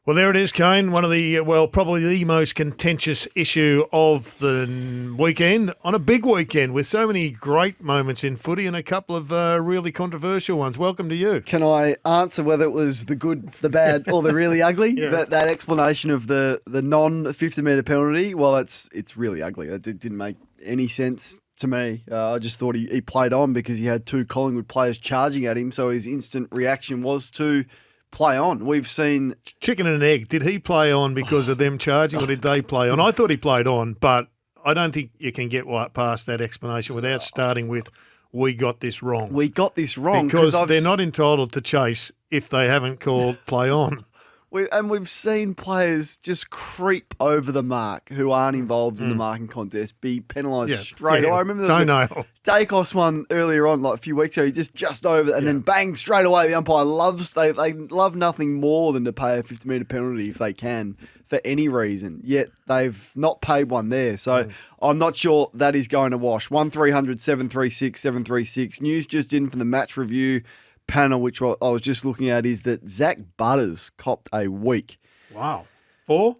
Well, there it is, Kane. One of the, probably the most contentious issue of the weekend, on a big weekend with so many great moments in footy and a couple of really controversial ones. Welcome to you. Can I answer whether it was the good, the bad, or the really ugly? Yeah. That explanation of the non-50-metre penalty, well, it's really ugly. It didn't make any sense to me. I just thought he played on because he had two Collingwood players charging at him, so his instant reaction was to play on. We've seen... Chicken and egg. Did he play on because of them charging or did they play on? I thought he played on, but I don't think you can get past that explanation without starting with, we got this wrong. We got this wrong. Because they're not entitled to chase if they haven't called play on. We've seen players just creep over the mark who aren't involved in the marking contest be penalised straight away. I remember the Dacos one earlier on, like a few weeks ago, he just over and then bang, straight away. The umpire they love nothing more than to pay a 50-metre penalty if they can for any reason, yet they've not paid one there. So I'm not sure that is going to wash. 1300 736 736. News just in from the match review panel, which I was just looking at, is that Zach Butters copped a week. Wow. For?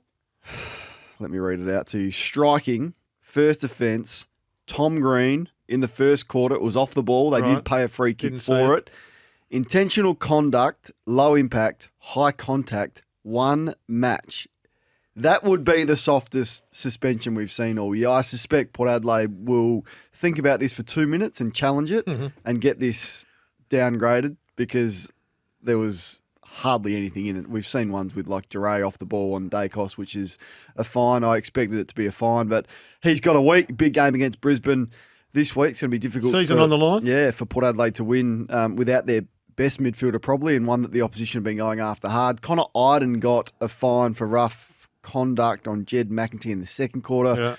Let me read it out to you. Striking, first offence, Tom Green in the first quarter. It was off the ball. They did pay a free kick for it. Intentional conduct, low impact, high contact, 1 match. That would be the softest suspension we've seen all year. I suspect Port Adelaide will think about this for 2 minutes and challenge it and get this downgraded because there was hardly anything in it. We've seen ones with like Gerard off the ball on Dacos, which is a fine. I expected it to be a fine, but he's got a week. Big game against Brisbane this week. It's going to be difficult. Season on the line? Yeah, for Port Adelaide to win without their best midfielder probably, and one that the opposition have been going after hard. Connor Iden got a fine for rough conduct on Jed McEntee in the second quarter. Yeah.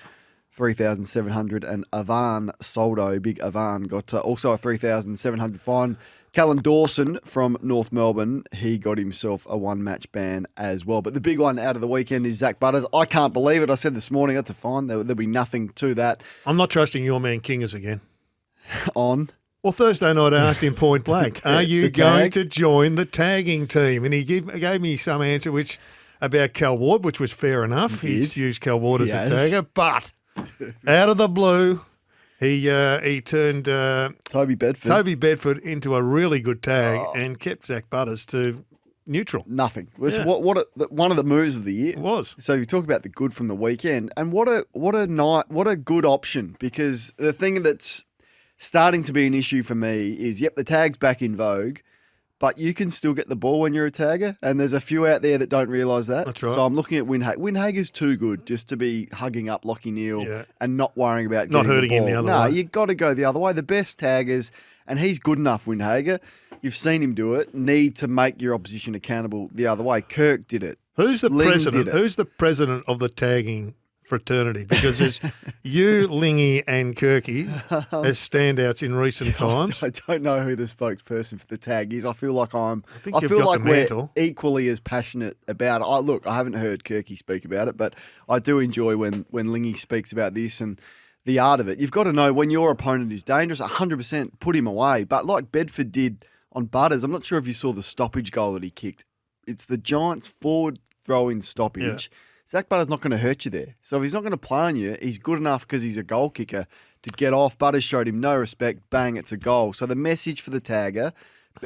3,700, and Avan Soldo, big Avan, got also a 3,700 fine. Callan Dawson from North Melbourne, he got himself a 1-match ban as well. But the big one out of the weekend is Zach Butters. I can't believe it. I said this morning, that's a fine. There'll be nothing to that. I'm not trusting your man Kingers again. On? Well, Thursday night I asked him point blank, are you going to join the tagging team? And he gave me some answer about Cal Ward, which was fair enough. He's used Cal Ward as a tagger, but... out of the blue, he turned Toby Bedford into a really good tag and kept Zach Butters to neutral. Nothing. One of the moves of the year. It was. So you talk about the good from the weekend, and what a good option, because the thing that's starting to be an issue for me is, the tag's back in vogue, but you can still get the ball when you're a tagger, and there's a few out there that don't realise that. That's right. So I'm looking at Windhager. Windhager's too good just to be hugging up Lockie Neal and not worrying about not getting hurting the ball. him the other way. No, you've got to go the other way. The best taggers, and he's good enough, Windhager, you've seen him do it, need to make your opposition accountable the other way. Kirk did it. Who's the Ling president? did it. Who's the president of the tagging fraternity? Because there's you, Lingy, and Kirky as standouts in recent times. I don't know who the spokesperson for the tag is. I feel like we're equally as passionate about it. Look, I haven't heard Kirky speak about it, but I do enjoy when Lingy speaks about this and the art of it. You've got to know when your opponent is dangerous, 100% put him away. But like Bedford did on Butters, I'm not sure if you saw the stoppage goal that he kicked. It's the Giants' forward throw-in stoppage. Yeah. Zach Butters not going to hurt you there. So if he's not going to play on you, he's good enough because he's a goal kicker to get off. Butters showed him no respect. Bang, it's a goal. So the message for the tagger,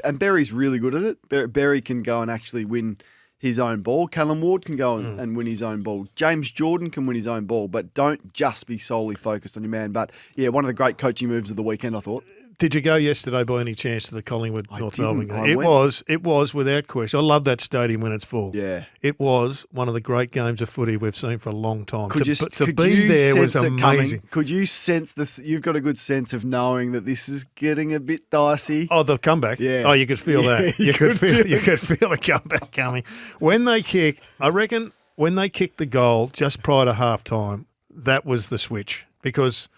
and Berry's really good at it. Berry can go and actually win his own ball. Callum Ward can go and win his own ball. James Jordan can win his own ball, but don't just be solely focused on your man. But yeah, one of the great coaching moves of the weekend, I thought. Did you go yesterday by any chance to the Collingwood North Melbourne game? It was without question. I love that stadium when it's full. Yeah. It was one of the great games of footy we've seen for a long time. Could to be there was amazing. Could you sense this? You've got a good sense of knowing that this is getting a bit dicey. Oh, the comeback. Yeah. Oh, you could feel that. You could feel the comeback coming. When they kick, I reckon when they kicked the goal just prior to halftime, that was the switch, because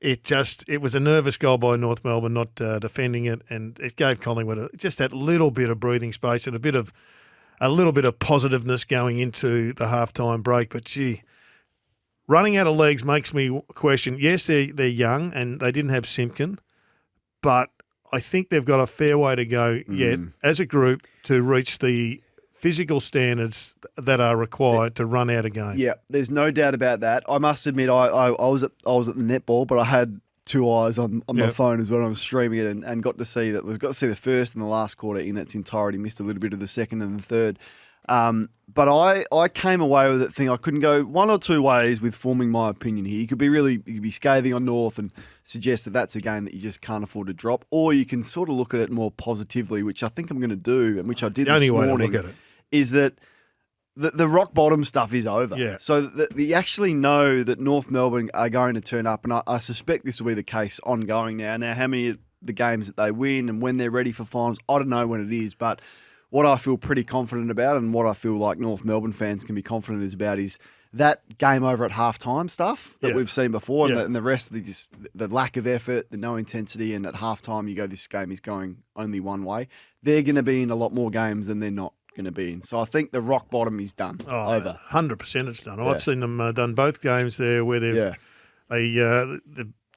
it was a nervous goal by North Melbourne not defending it, and it gave Collingwood just that little bit of breathing space and a little bit of positiveness going into the halftime break. But gee, running out of legs makes me question. Yes, they're young and they didn't have Simpkin, but I think they've got a fair way to go yet as a group to reach the physical standards that are required to run out a game. Yeah, there's no doubt about that. I must admit, I was at the netball, but I had two eyes on my phone as well. I was streaming it and got to see the first and the last quarter in its entirety. Missed a little bit of the second and the third. But I came away with it thinking I couldn't go one or two ways with forming my opinion here. You could be scathing on North and suggest that that's a game that you just can't afford to drop, or you can sort of look at it more positively, which I think I'm going to do, and which I did this morning. The only way to look at it is that the rock bottom stuff is over. Yeah. So you actually know that North Melbourne are going to turn up, and I suspect this will be the case ongoing now. Now, how many of the games that they win and when they're ready for finals, I don't know when it is, but what I feel pretty confident about, and what I feel like North Melbourne fans can be confident about, is that game over at halftime stuff that we've seen before, and the rest of the lack of effort, the no intensity, and at halftime you go, this game is going only one way. They're going to be in a lot more games than they're not going to be in. So I think the rock bottom is done. Over 100% it's done. I've seen them done both games there where they've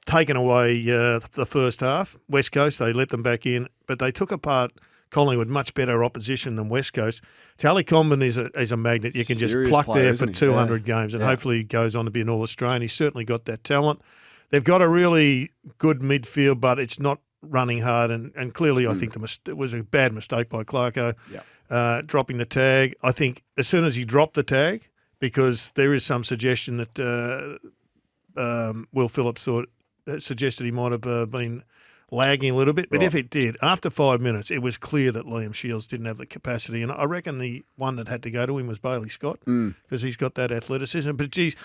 taken away the first half. West Coast, they let them back in, but they took apart Collingwood, much better opposition than West Coast. Charlie Comben is a magnet. You can just pluck there for 200 games, and hopefully he goes on to be an All-Australian. He's certainly got that talent. They've got a really good midfield, but it's not running hard, and clearly I think it was a bad mistake by Clarko dropping the tag. I think as soon as he dropped the tag, because there is some suggestion that Will Phillips suggested he might have been lagging a little bit, but if it did, after 5 minutes, it was clear that Liam Shields didn't have the capacity, and I reckon the one that had to go to him was Bailey Scott, because he's got that athleticism. But geez,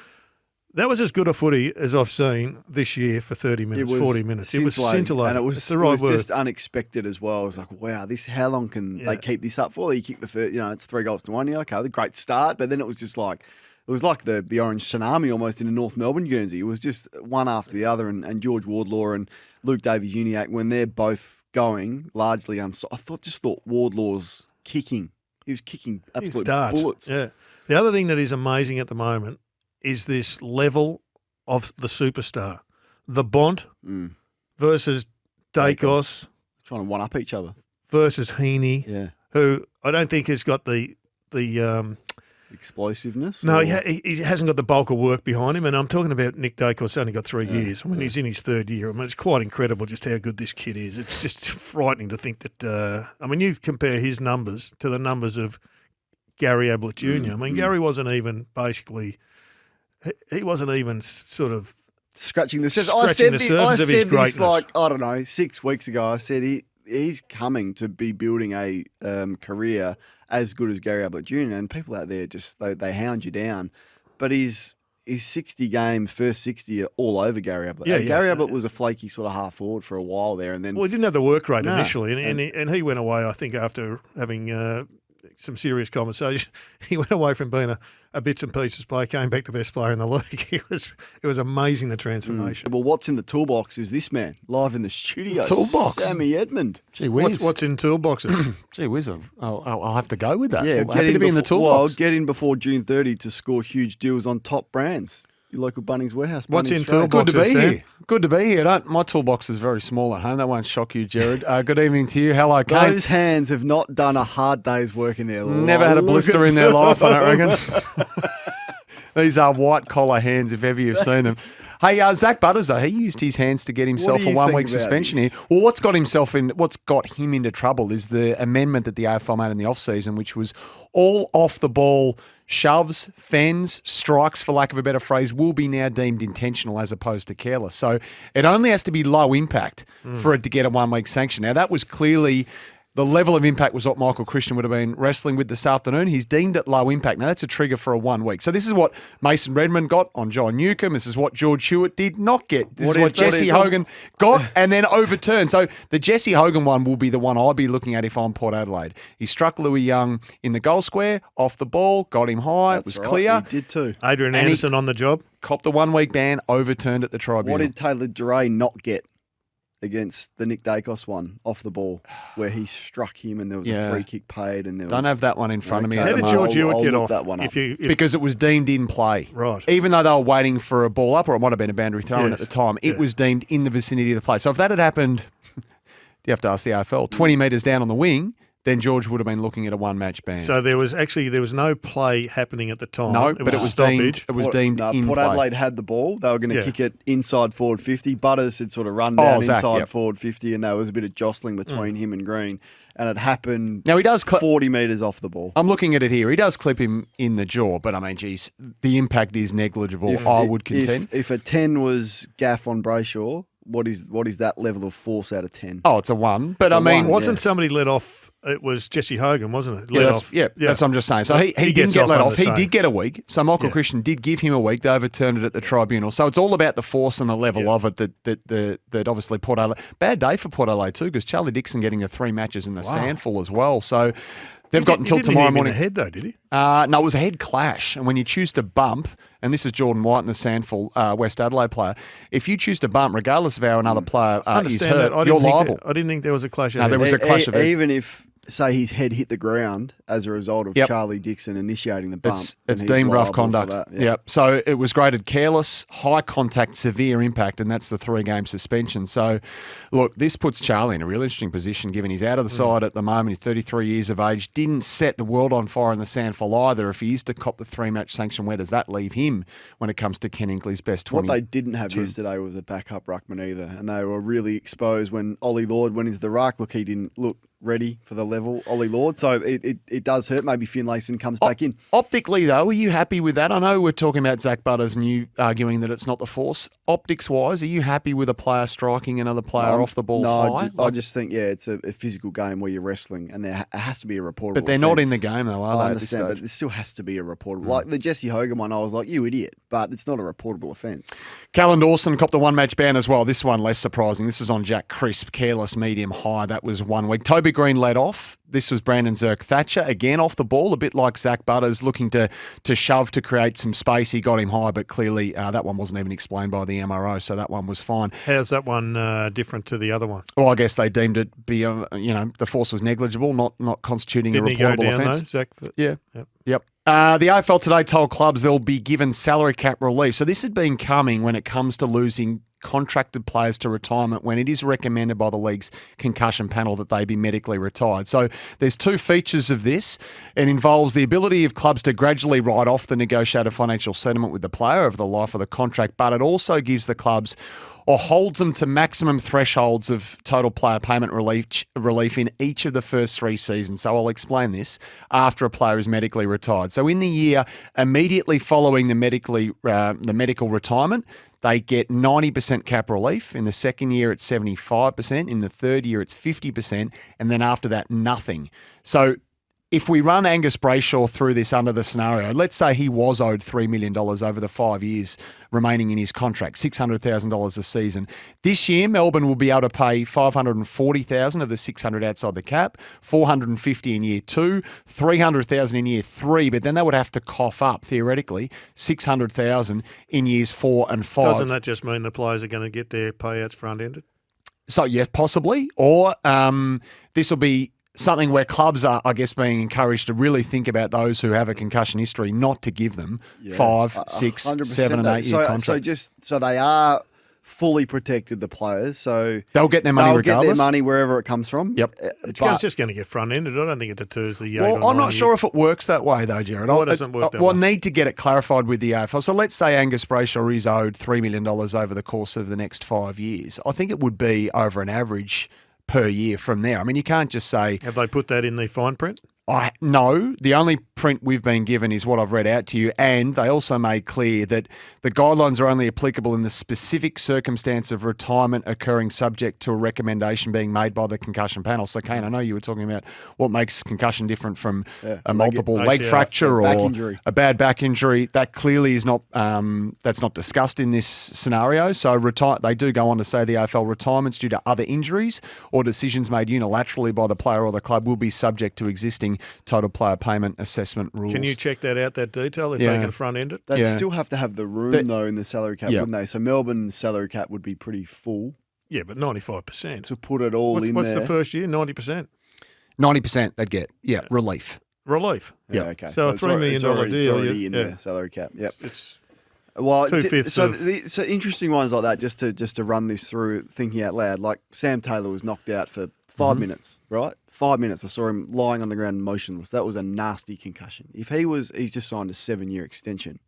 that was as good a footy as I've seen this year for 30 minutes, 40 minutes. It was scintillating. And it was just unexpected as well. It was like, wow, how long can they keep this up for? You kick the first, it's 3-1. Okay, the great start, but then it was just like, it was like the orange tsunami almost in a North Melbourne Guernsey. It was just one after the other, and George Wardlaw and Luke Davies-Uniacke, when they're both going largely I thought Wardlaw's kicking. He was kicking absolute bullets. Yeah. The other thing that is amazing at the moment is this level of the superstar. The Bont versus Dacos. Trying to one-up each other. Versus Heaney, who I don't think has got the explosiveness? No, he hasn't got the bulk of work behind him. And I'm talking about Nick Dacos, only got 3 years. I mean, he's in his third year. I mean, it's quite incredible just how good this kid is. It's just frightening to think that, you compare his numbers to the numbers of Gary Ablett Jr. I mean, Gary wasn't even he wasn't even sort of scratching the surface. I said this like, I don't know, 6 weeks ago. I said he's coming to be building a career as good as Gary Ablett Jr. And people out there just they hound you down, but his 60 games, first 60 are all over Gary Ablett. Gary Ablett was a flaky sort of half forward for a while there, and then he didn't have the work rate initially, and he went away. I think after having some serious conversation, he went away from being a bits and pieces player, came back to best player in the league. It was amazing, the transformation. Well, what's in the toolbox is this man live in the studio. Toolbox, Sammy Edmund. Gee whiz, what's in toolboxes? Gee whiz, I'll have to go with that. Yeah, happy to be in the toolbox. Well, get in before June 30 to score huge deals on top brands. Your local Bunnings warehouse. What's in toolboxes? Good to be here. Good to be here. My toolbox is very small at home. That won't shock you, Gerard. Good evening to you. Hello, Kane. Those hands have not done a hard day's work in their life. Never had a blister in their life, I don't reckon. These are white collar hands, if ever you've seen them. Hey, Zach Butters, though, he used his hands to get himself a 1 week suspension here. Well, what's got him into trouble is the amendment that the AFL made in the off-season, which was all off the ball shoves, fens, strikes, for lack of a better phrase, will be now deemed intentional as opposed to careless. So it only has to be low impact for it to get a 1 week sanction. Now, that was clearly the level of impact was what Michael Christian would have been wrestling with this afternoon. He's deemed it low impact. Now, that's a trigger for a 1 week. So this is what Mason Redmond got on John Newcombe. This is what George Hewitt did not get. This is what Jesse Hogan got and then overturned. So the Jesse Hogan one will be the one I'll be looking at if I'm Port Adelaide. He struck Louis Young in the goal square, off the ball, got him high. It was clear. He did too. Adrian Anderson on the job. Copped the 1 week ban, overturned at the tribunal. What did Taylor Duray not get against the Nick Dacos one off the ball, where he struck him and there was a free kick paid? And there don't have that one in front of me. How did George Hewitt get off that one up? Because it was deemed in play. Right. Even though they were waiting for a ball up, or it might have been a boundary throw-in at the time, it was deemed in the vicinity of the play. So if that had happened, you have to ask the AFL, 20 metres down on the wing, then George would have been looking at a one-match ban. So there was no play happening at the time. No, but it was deemed. It was deemed in Port play. Adelaide had the ball. They were going to kick it inside forward 50. Butters had sort of run down inside forward 50, and there was a bit of jostling between him and Green. And it happened now he does 40 metres off the ball. I'm looking at it here. He does clip him in the jaw, but I mean, geez, the impact is negligible, I would contend. If a 10 was gaff on Brayshaw, what is that level of force out of 10? Oh, it's a 1. But I mean... Wasn't somebody let off... It was Jesse Hogan, wasn't it? That's what I'm just saying. So he didn't get let off. He did get a week. So Michael Christian did give him a week. They overturned it at the tribunal. So it's all about the force and the level of it that obviously Port Adelaide... Bad day for Port Adelaide too, because Charlie Dixon getting the 3 matches in the sandful as well. So they've got until tomorrow morning. He didn't hit him in the head though, did he? No, it was a head clash. And when you choose to bump, and this is Jordan White in the sandful, West Adelaide player, if you choose to bump, regardless of how another player is hurt, you're liable. I didn't think there was a clash of heads. No, there was a clash of heads. Even if... say his head hit the ground as a result of Charlie Dixon initiating the bump. It's deemed rough conduct. Yep. So it was graded careless, high contact, severe impact, and that's the 3-game suspension. So, look, this puts Charlie in a real interesting position, given he's out of the side at the moment. He's 33 years of age, didn't set the world on fire in the sandful either. If he is to cop the 3-match sanction, where does that leave him when it comes to Ken Inkley's best 20? What they didn't have yesterday was a backup ruckman either, and they were really exposed when Ollie Lord went into the ruck. Look, he didn't look ready for the level, Ollie Lord. So it does hurt. Maybe Finlayson comes back in. Optically, though, are you happy with that? I know we're talking about Zach Butters and you arguing that it's not the force. Optics-wise, are you happy with a player striking another player off the ball high? I just think, it's a physical game where you're wrestling and there has to be a reportable But they're offence. not in the game, though, are they? I understand, but there still has to be a reportable. Like the Jesse Hogan one, I was like, you idiot. But it's not a reportable offence. Callan Dawson copped the 1-match ban as well. This one less surprising. This was on Jack Crisp, careless, medium, high. That was 1 week. Toby Green led off. This was Brandon Zerk-Thatcher, again off the ball, a bit like Zach Butters, looking to shove to create some space. He got him high, but clearly that one wasn't even explained by the MRO, so that one was fine. How's that one different to the other one? Well, I guess they deemed it be, the force was negligible, not constituting a reportable Didn't he go down, offence. though, Zach? Yeah. Yep. The AFL today told clubs they'll be given salary cap relief. So this had been coming when it comes to losing contracted players to retirement when it is recommended by the league's concussion panel that they be medically retired. So there's 2 features of this. It involves the ability of clubs to gradually write off the negotiated financial settlement with the player over the life of the contract, but it also gives the clubs or holds them to maximum thresholds of total player payment relief in each of the first 3 seasons. So I'll explain this after a player is medically retired. So in the year immediately following the medical retirement, they get 90% cap relief. In the second year, it's 75%. In the third year, it's 50%. And then after that, nothing. So if we run Angus Brayshaw through this under the scenario, let's say he was owed $3 million over the 5 years remaining in his contract, $600,000 a season. This year, Melbourne will be able to pay $540,000 of the $600 outside the cap, $450,000 in year 2, $300,000 in year 3, but then they would have to cough up, theoretically, $600,000 in years 4 and 5. Doesn't that just mean the players are going to get their payouts front-ended? So, yeah, possibly. Or this will be something where clubs are, I guess, being encouraged to really think about those who have a concussion history, not to give them 5, 6, 7 and 8 year contracts. So they are fully protected, the players. So they'll get their money regardless. Get their money wherever it comes from. Yep. It's just going to get front-ended. I don't think it deters the young. Well, I'm not sure if it works that way, though, Gerard. Well, it doesn't work that way. Well, I need to get it clarified with the AFL. So let's say Angus Brayshaw is owed $3 million over the course of the next 5 years. I think it would be over an average per year from there. I mean, you can't just say... Have they put that in the fine print? No, the only print we've been given is what I've read out to you, and they also made clear that the guidelines are only applicable in the specific circumstance of retirement occurring subject to a recommendation being made by the concussion panel. So, Kane, I know you were talking about what makes concussion different from a multiple leg fracture or a bad back injury. That clearly is not that's not discussed in this scenario. So they do go on to say the AFL retirements due to other injuries or decisions made unilaterally by the player or the club will be subject to existing total player payment assessment rules. Can you check that out, that detail, if they can front end it? They'd still have to have the room, though, in the salary cap, wouldn't they? So Melbourne's salary cap would be pretty full. Yeah, but 95%. To put it all in there. What's the first year? 90%? 90% they'd get, relief. Relief. Yeah, okay. So a $3 million deal. It's already in the salary cap, yep. It's... Well, 2/5 so interesting ones like that, just to run this through, thinking out loud, like Sam Taylor was knocked out for 5 minutes, right? 5 minutes. I saw him lying on the ground motionless. That was a nasty concussion. If he's just signed a 7-year extension.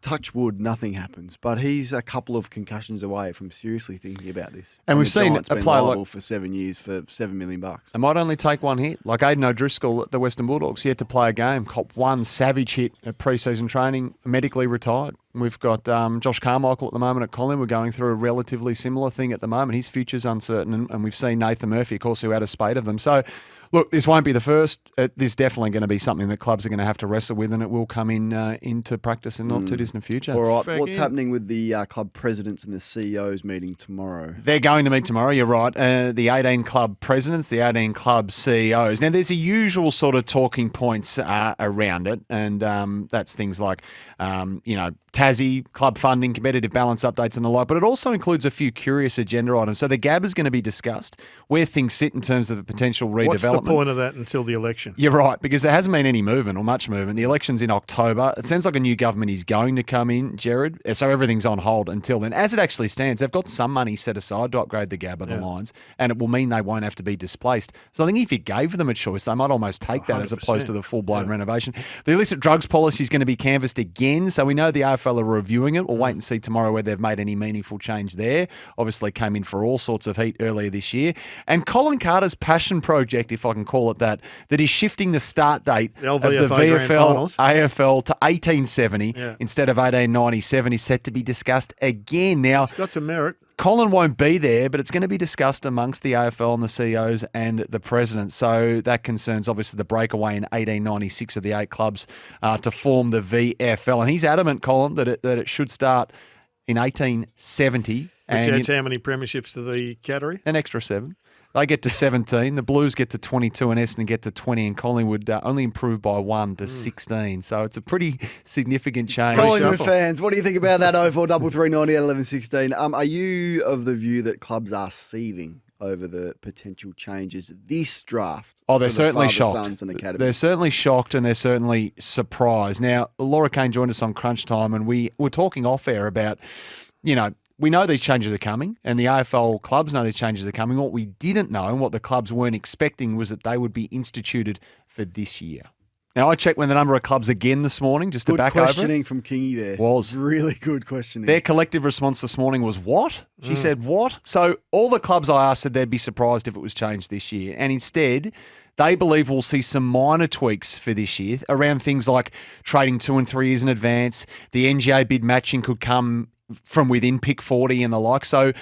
Touch wood, nothing happens. But he's a couple of concussions away from seriously thinking about this. And we've seen a player liable for 7 years for $7 million. It might only take one hit. Like Aidan O'Driscoll at the Western Bulldogs, he had to play a game, cop one savage hit at pre-season training, medically retired. We've got Josh Carmichael at the moment at Collingwood. We're going through a relatively similar thing at the moment. His future's uncertain, and we've seen Nathan Murphy, of course, who had a spate of them. So, look, this won't be the first. This is definitely going to be something that clubs are going to have to wrestle with, and it will come into practice in not too distant future. All right, what's happening with the club presidents and the CEOs meeting tomorrow? They're going to meet tomorrow, you're right. The 18 club presidents, the 18 club CEOs. Now, there's a usual sort of talking points around it, and that's things like, Tassie, club funding, competitive balance updates and the like, but it also includes a few curious agenda items. So the GAB is going to be discussed, where things sit in terms of a potential redevelopment. What's the point of that until the election? You're right, because there hasn't been any movement or much movement. The election's in October. It sounds like a new government is going to come in, Gerard, so everything's on hold until then. As it actually stands, they've got some money set aside to upgrade the GAB of the Lions, and it will mean they won't have to be displaced. So I think if you gave them a choice, they might almost take that as opposed to the full-blown renovation. The illicit drugs policy is going to be canvassed again, so we know the AFL are reviewing it. We'll wait and see tomorrow whether they've made any meaningful change there. Obviously came in for all sorts of heat earlier this year. And Colin Carter's passion project, if I can call it that is shifting the start date of the VFL, AFL to 1870 instead of 1897 is set to be discussed again. Now, it's got some merit. Colin won't be there, but it's going to be discussed amongst the AFL and the CEOs and the president. So that concerns obviously the breakaway in 1896 of the 8 clubs to form the VFL. And he's adamant, Colin, that it should start in 1870. Which adds how many premierships to the category? An extra 7. They get to 17. The Blues get to 22 and Essendon get to 20, and Collingwood only improved by 1 to 16. So it's a pretty significant change. Collingwood fans, what do you think about that 043390 at 1116? Are you of the view that clubs are seething over the potential changes this draft? Oh, they're certainly shocked. Sons and Academy? They're certainly shocked and they're certainly surprised. Now, Laura Kane joined us on Crunch Time, and we were talking off air about, we know these changes are coming, and the AFL clubs know these changes are coming. What we didn't know and what the clubs weren't expecting was that they would be instituted for this year. Now, I checked when the number of clubs again this morning, just to back over. Good questioning from Kingy there. Was. Really good questioning. Their collective response this morning was, what? She said, what? So all the clubs I asked said they'd be surprised if it was changed this year. And instead, they believe we'll see some minor tweaks for this year around things like trading 2 and 3 years in advance. The NGA bid matching could come from within pick 40 and the like. So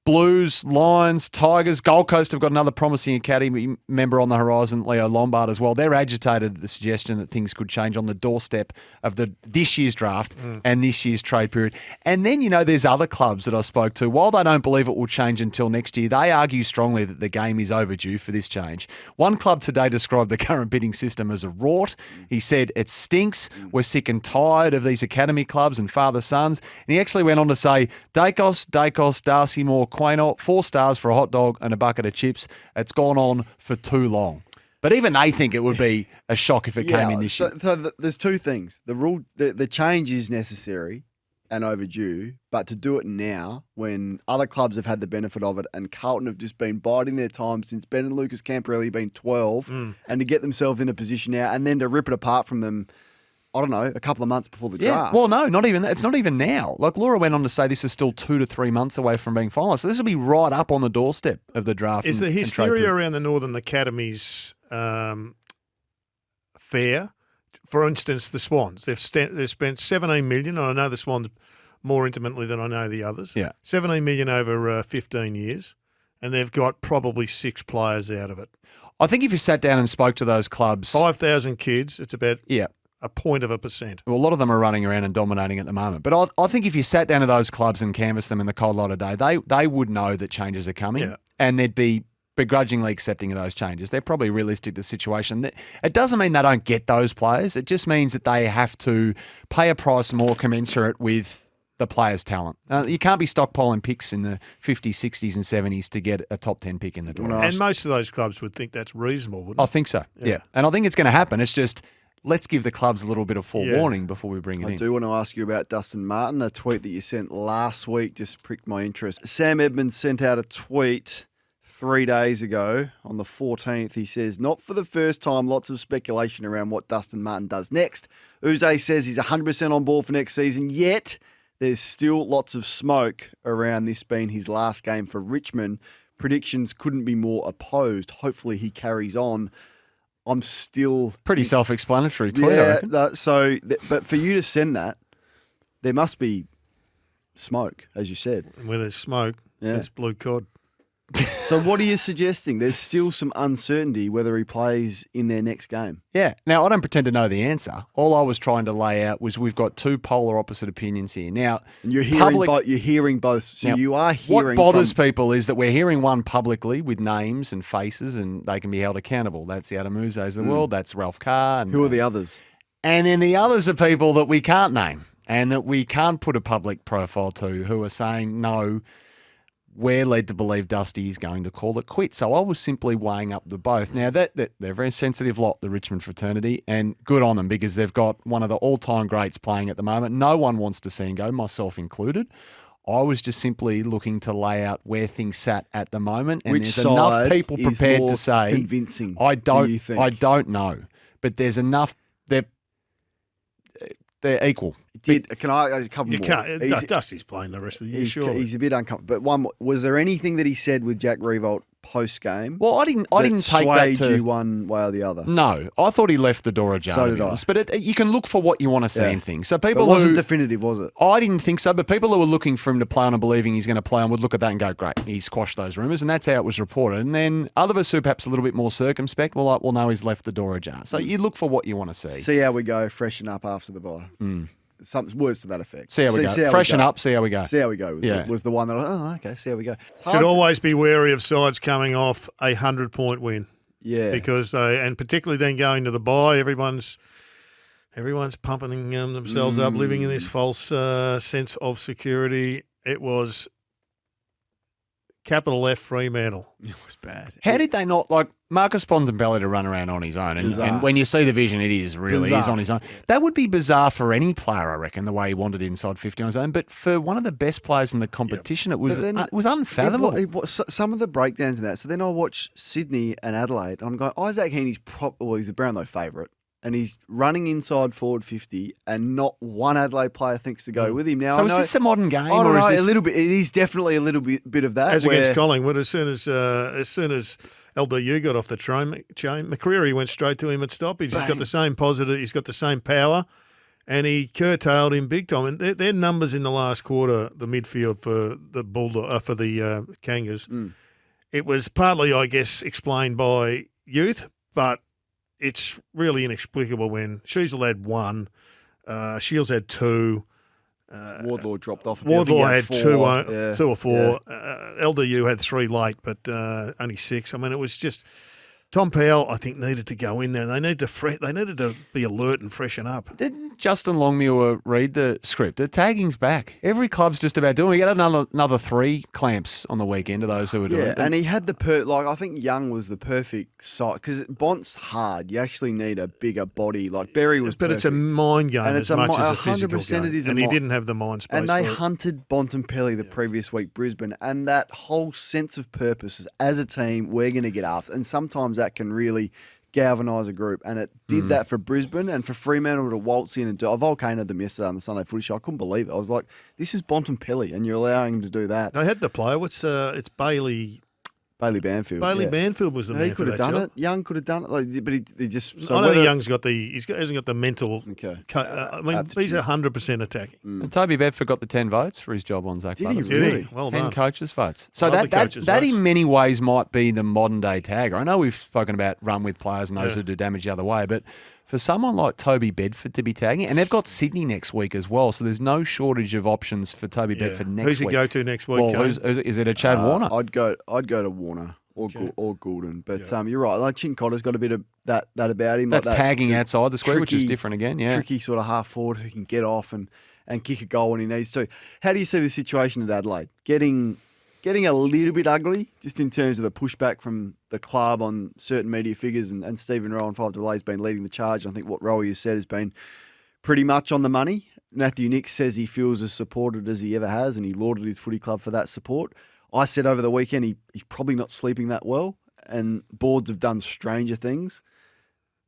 Blues, Lions, Tigers, Gold Coast have got another promising academy member on the horizon, Leo Lombard as well. They're agitated at the suggestion that things could change on the doorstep of this year's draft and this year's trade period. And then, there's other clubs that I spoke to. While they don't believe it will change until next year, they argue strongly that the game is overdue for this change. One club today described the current bidding system as a RORT. He said, it stinks. We're sick and tired of these academy clubs and father-sons. And he actually went on to say, Dacos, Darcy Moore, Quaynor, 4 stars for a hot dog and a bucket of chips. It's gone on for too long. But even they think it would be a shock if it came in this year. So there's 2 things. The change is necessary and overdue, but to do it now when other clubs have had the benefit of it and Carlton have just been biding their time since Ben and Lucas Camporelli been 12 and to get themselves in a position now and then to rip it apart from them, I don't know, a couple of months before the draft. Well, no, not even that. It's not even now. Like Laura went on to say this is still 2 to 3 months away from being finalised. So this will be right up on the doorstep of the draft. Is the hysteria around the Northern Academies fair? For instance, the Swans. They've spent $17 million, and I know the Swans more intimately than I know the others. Yeah. $17 million over 15 years, and they've got probably 6 players out of it. I think if you sat down and spoke to those clubs... 5,000 kids, it's about... Yeah. 0.1%. Well, a lot of them are running around and dominating at the moment. But I think if you sat down to those clubs and canvassed them in the cold light of day, they would know that changes are coming and they'd be begrudgingly accepting of those changes. They're probably realistic to the situation. It doesn't mean they don't get those players. It just means that they have to pay a price more commensurate with the players' talent. You can't be stockpiling picks in the 50s, 60s and 70s to get a top 10 pick in the draft. And most of those clubs would think that's reasonable, wouldn't they? I think so, yeah. And I think it's going to happen. It's just... let's give the clubs a little bit of forewarning before we bring it in. I do want to ask you about Dustin Martin. A tweet that you sent last week just pricked my interest. Sam Edmund sent out a tweet 3 days ago on the 14th. He says, not for the first time, lots of speculation around what Dustin Martin does next. Uze says he's 100% on board for next season, yet there's still lots of smoke around this being his last game for Richmond. Predictions couldn't be more opposed. Hopefully he carries on. I'm still... Pretty self-explanatory tweet, I reckon. But for you to send that, there must be smoke, as you said. And where there's smoke, there's blue cod. So what are you suggesting? There's still some uncertainty whether he plays in their next game. Yeah. Now, I don't pretend to know the answer. All I was trying to lay out was we've got two polar opposite opinions here. Now, and you're hearing both. So now, you are hearing. What bothers people is that we're hearing one publicly with names and faces, and they can be held accountable. That's the Adamuzes of the world. That's Ralph Carr. And, who are the others? And then the others are people that we can't name and that we can't put a public profile to, who are saying no. We're led to believe Dusty is going to call it quits. So I was simply weighing up the both. Now, that they're a very sensitive lot, the Richmond fraternity, and good on them because they've got one of the all-time greats playing at the moment. No one wants to see him go, myself included. I was just simply looking to lay out where things sat at the moment, and Which there's enough people is prepared more to say convincing. I do you think? don't know, but there's enough. They're equal. Can I a couple you more? Can't. Dusty's playing the rest of the year, sure. He's a bit uncomfortable. But one more, was there anything that he said with Jack Revolt post game? Well, I didn't take that to you one way or the other. No, I thought he left the door ajar. So did I. But you can look for what you want to see in things. So people it wasn't definitive, was it? I didn't think so. But people who were looking for him to play on and believing he's going to play on would look at that and go, "Great, he squashed those rumours," and that's how it was reported. And then other of us who are perhaps a little bit more circumspect, well, no, he's left the door ajar. So you look for what you want to see. See how we go. Freshen up after the bye. Some words to that effect. See how we go. Freshen up, see how we go. See how we go was the one that, okay, see how we go. Should always be wary of sides coming off a 100-point win. Yeah. Because and particularly then going to the bye, everyone's pumping themselves up, living in this false sense of security. It was capital F Fremantle. It was bad. How did they not, like, Marcus Bontempelli to run around on his own? And when you see the vision, it is really is on his own. That would be bizarre for any player, I reckon, the way he wandered inside 50 on his own. But for one of the best players in the competition, it was unfathomable. Some of the breakdowns in that. So then I watch Sydney and Adelaide. And I'm going, Isaac Heaney's he's a Brownlow favourite. And he's running inside forward 50, and not one Adelaide player thinks to go with him. Now, so is this a modern game? I don't know, a little bit. It is definitely a little bit of that. As against Collingwood, as soon as LDU got off the train, McCreery went straight to him at stoppage. Bang. He's got the same positive. He's got the same power, and he curtailed him big time. And their numbers in the last quarter, the midfield for the for the Kangas, it was partly, I guess, explained by youth, but it's really inexplicable when Sheasel had 1, Shields had 2. Wardlaw dropped off. Wardlaw had 2 or 4. Yeah. LDU had 3 late, but only 6. I mean, it was just Tom Powell, I think, needed to go in there. They needed to be alert and freshen up. Didn't Justin Longmuir read the script? The tagging's back. Every club's just about doing it. We got another 3 clamps on the weekend of those who were doing it. Yeah, and he had I think Young was the perfect side because Bont's hard. You actually need a bigger body. Like Berry was But perfect. It's a mind game as much as a physical game. It is and he didn't have the mind space. And they hunted Bontempelli the previous week, Brisbane, and that whole sense of purpose is, as a team, we're going to get after. And sometimes that can really galvanise a group, and it did that for Brisbane and for Fremantle to waltz in and do. I volcanoed them yesterday on the Sunday Footy Show. I couldn't believe it. I was like, "This is Bontempelli, and you're allowing him to do that." They had the player. It's Bailey Banfield. Banfield was the man. He could have done it. Young could have done it, but he just. So I know Young's hasn't got the mental. Okay. I mean, he's 100% attacking. And Toby Bedford got the 10 votes for his job on Zach Butters. Did he? Well 10 done. coaches' votes. So that in many ways might be the modern day tagger. I know we've spoken about run with players and those who do damage the other way, but for someone like Toby Bedford to be tagging, and they've got Sydney next week as well, so there's no shortage of options for Toby Bedford next week. Who's he go to next week? Well, is it a Chad Warner? I'd go to Warner. Or Goulden. But you're right. Like Chincotter's got a bit of that about him. That's like tagging outside the square, which is different again. Yeah. Tricky sort of half forward who can get off and kick a goal when he needs to. How do you see the situation at Adelaide? Getting a little bit ugly, just in terms of the pushback from the club on certain media figures, and Stephen Rowe on 5 Delays been leading the charge. I think what Rowe has said has been pretty much on the money. Matthew Nix says he feels as supported as he ever has, and he lauded his footy club for that support. I said over the weekend he's probably not sleeping that well, and boards have done stranger things.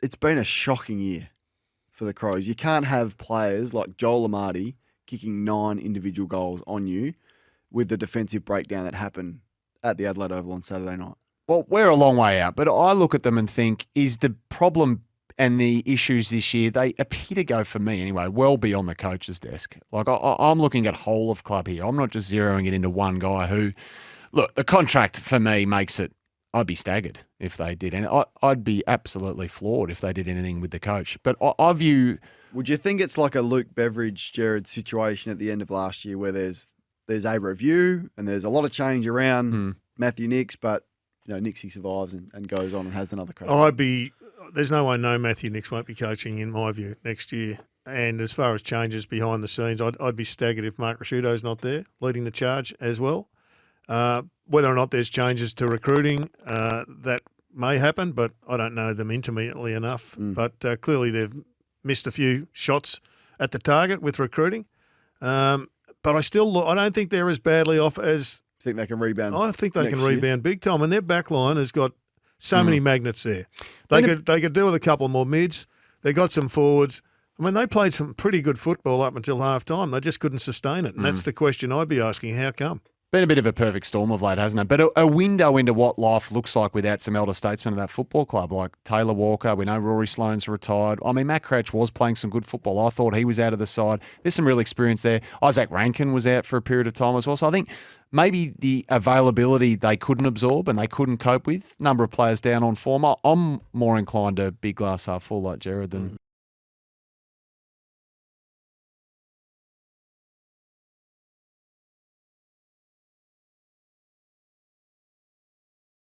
It's been a shocking year for the Crows. You can't have players like Joel Amartey kicking 9 individual goals on you with the defensive breakdown that happened at the Adelaide Oval on Saturday night. Well, we're a long way out, but I look at them and think, is the problem and the issues this year, they appear to go, for me anyway, well beyond the coach's desk. Like, I'm looking at whole of club here. I'm not just zeroing it into one guy who, look, the contract for me makes it, I'd be staggered if they did. And I'd be absolutely floored if they did anything with the coach. But I view... Would you think it's like a Luke Beveridge, Gerard situation at the end of last year where there's a review and there's a lot of change around Matthew Nicks, but Nixie survives and goes on and has another crack? There's no way Matthew Nicks won't be coaching, in my view, next year. And as far as changes behind the scenes, I'd be staggered if Mark Rasciuto's not there leading the charge as well. Whether or not there's changes to recruiting, that may happen, but I don't know them intimately enough. But clearly they've missed a few shots at the target with recruiting. But I don't think they're as badly off as... Think they can rebound? I think they can rebound big time. And their back line has got so many magnets there. They could do with a couple more mids. They got some forwards. I mean, they played some pretty good football up until half-time. They just couldn't sustain it. And that's the question I'd be asking, how come? Been a bit of a perfect storm of late, hasn't it? But a window into what life looks like without some elder statesmen of that football club, like Taylor Walker. We know Rory Sloane's retired. I mean, Matt Crouch was playing some good football. I thought he was out of the side. There's some real experience there. Isaac Rankin was out for a period of time as well. So I think maybe the availability they couldn't absorb and they couldn't cope with. Number of players down on form. I'm more inclined to big glass half full like Gerard than